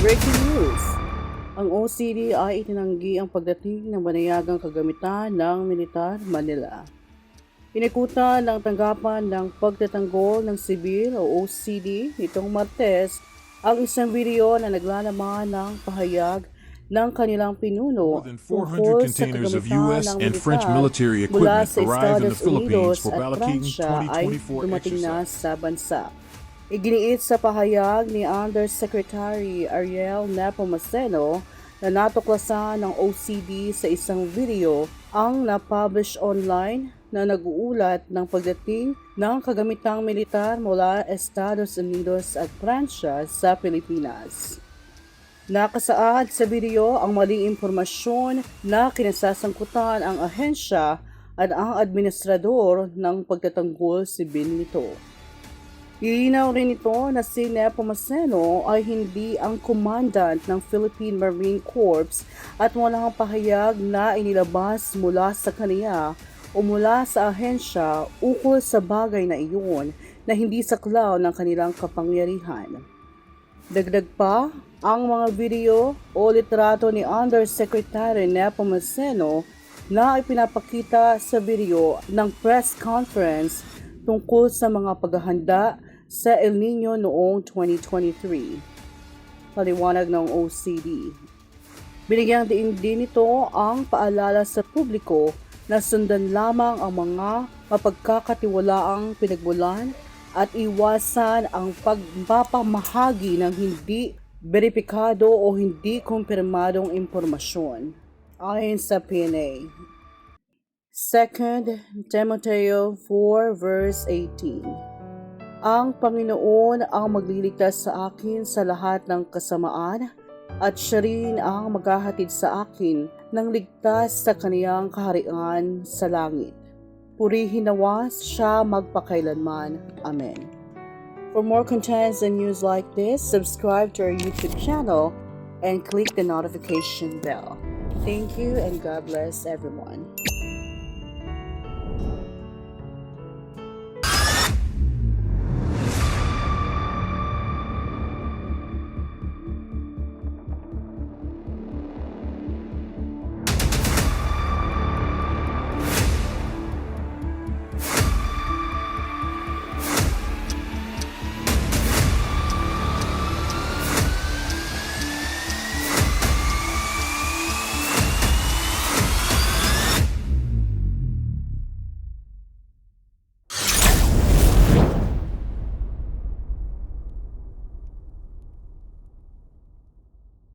Breaking news! Ang OCD ay itinanggi ang pagdating ng banayagang kagamitan ng militar Manila. Pinikutan ng tanggapan ng pagtatanggol ng sibil o OCD nitong Martes ang isang video na naglalaman ng pahayag ng kanilang pinuno More than 400 tungkol sa containers of kagamitan U.S. ng and French militar military mula equipment sa arrived in the Estados Philippines Unidos for at Balaking Pransya ay 2024 dumating na exercise. sa bansa. Iginiit sa pahayag ni Undersecretary Ariel Nepomuceno na natuklasan ng OCD sa isang video ang na-publish online na nag-uulat ng pagdating ng kagamitang militar mula Estados Unidos at Pransya sa Pilipinas. Nakasaad sa video ang maling impormasyon na kinasasangkutan ang ahensya at ang administrador ng pagtatanggol sibil nito. Ilinaw rin ito na si Nepomuceno ay hindi ang commandant ng Philippine Marine Corps at walang pahayag na inilabas mula sa kaniya o mula sa ahensya ukol sa bagay na iyon na hindi saklaw ng kanilang kapangyarihan. Dagdag pa, ang mga video o litrato ni Undersecretary Nepomuceno na ipinapakita sa video ng press conference tungkol sa mga paghahanda sa El Nino noong 2023. Paliwanag ng OCD. Binigyang diin din ito ang paalala sa publiko na sundan lamang ang mga mapagkakatiwalaang pinagmulan at iwasan ang pagpapamahagi ng hindi beripikado o hindi kumpirmadong impormasyon. Ayon sa PNA. 2 Timoteo 4 verse 18. Ang Panginoon ang magliligtas sa akin sa lahat ng kasamaan at siya rin ang maghahatid sa akin ng ligtas sa kaniyang kaharian sa langit. Purihin nawa siya magpakailanman. Amen. For more contents and news like this, subscribe to our YouTube channel and click the notification bell. Thank you and God bless everyone.